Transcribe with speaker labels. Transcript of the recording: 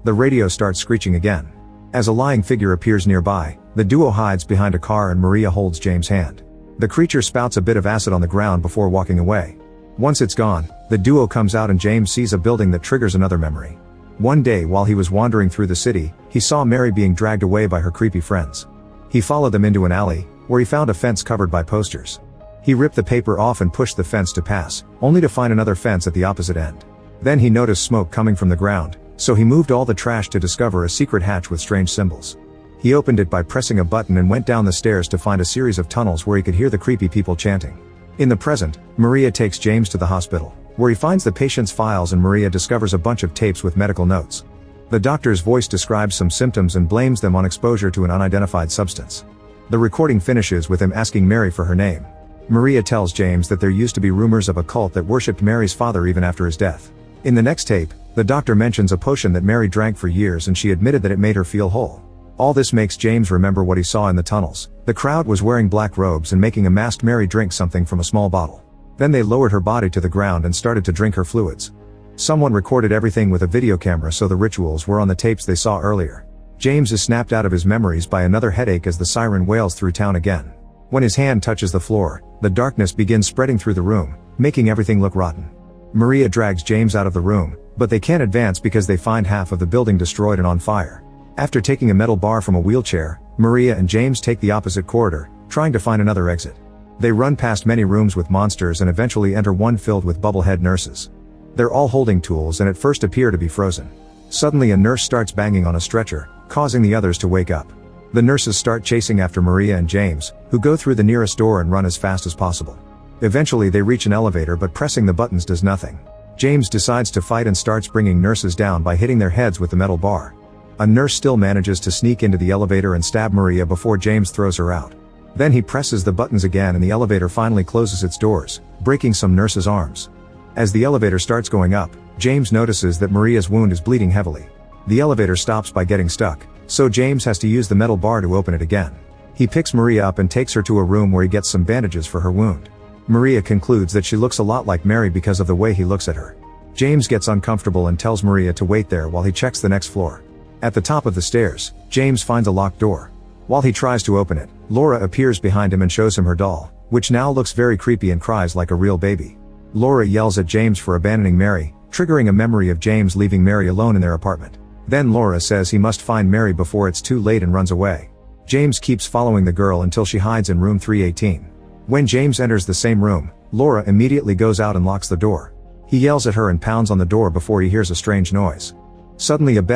Speaker 1: The radio starts screeching again. As a lying figure appears nearby, the duo hides behind a car and Maria holds James' hand. The creature spouts a bit of acid on the ground before walking away. Once it's gone, the duo comes out and James sees a building that triggers another memory. One day while he was wandering through the city, he saw Mary being dragged away by her creepy friends. He followed them into an alley, where he found a fence covered by posters. He ripped the paper off and pushed the fence to pass, only to find another fence at the opposite end. Then he noticed smoke coming from the ground, so he moved all the trash to discover a secret hatch with strange symbols. He opened it by pressing a button and went down the stairs to find a series of tunnels where he could hear the creepy people chanting. In the present, Maria takes James to the hospital, where he finds the patient's files and Maria discovers a bunch of tapes with medical notes. The doctor's voice describes some symptoms and blames them on exposure to an unidentified substance. The recording finishes with him asking Mary for her name. Maria tells James that there used to be rumors of a cult that worshipped Mary's father even after his death. In the next tape, the doctor mentions a potion that Mary drank for years and she admitted that it made her feel whole. All this makes James remember what he saw in the tunnels. The crowd was wearing black robes and making a masked Mary drink something from a small bottle. Then they lowered her body to the ground and started to drink her fluids. Someone recorded everything with a video camera so the rituals were on the tapes they saw earlier. James is snapped out of his memories by another headache as the siren wails through town again. When his hand touches the floor, the darkness begins spreading through the room, making everything look rotten. Maria drags James out of the room, but they can't advance because they find half of the building destroyed and on fire. After taking a metal bar from a wheelchair, Maria and James take the opposite corridor, trying to find another exit. They run past many rooms with monsters and eventually enter one filled with bubblehead nurses. They're all holding tools and at first appear to be frozen. Suddenly a nurse starts banging on a stretcher, causing the others to wake up. The nurses start chasing after Maria and James, who go through the nearest door and run as fast as possible. Eventually they reach an elevator but pressing the buttons does nothing. James decides to fight and starts bringing nurses down by hitting their heads with the metal bar. A nurse still manages to sneak into the elevator and stab Maria before James throws her out. Then he presses the buttons again and the elevator finally closes its doors, breaking some nurses' arms. As the elevator starts going up, James notices that Maria's wound is bleeding heavily. The elevator stops by getting stuck, so James has to use the metal bar to open it again. He picks Maria up and takes her to a room where he gets some bandages for her wound. Maria concludes that she looks a lot like Mary because of the way he looks at her. James gets uncomfortable and tells Maria to wait there while he checks the next floor. At the top of the stairs, James finds a locked door. While he tries to open it, Laura appears behind him and shows him her doll, which now looks very creepy and cries like a real baby. Laura yells at James for abandoning Mary, triggering a memory of James leaving Mary alone in their apartment. Then Laura says he must find Mary before it's too late and runs away. James keeps following the girl until she hides in room 318. When James enters the same room, Laura immediately goes out and locks the door. He yells at her and pounds on the door before he hears a strange noise. Suddenly a bed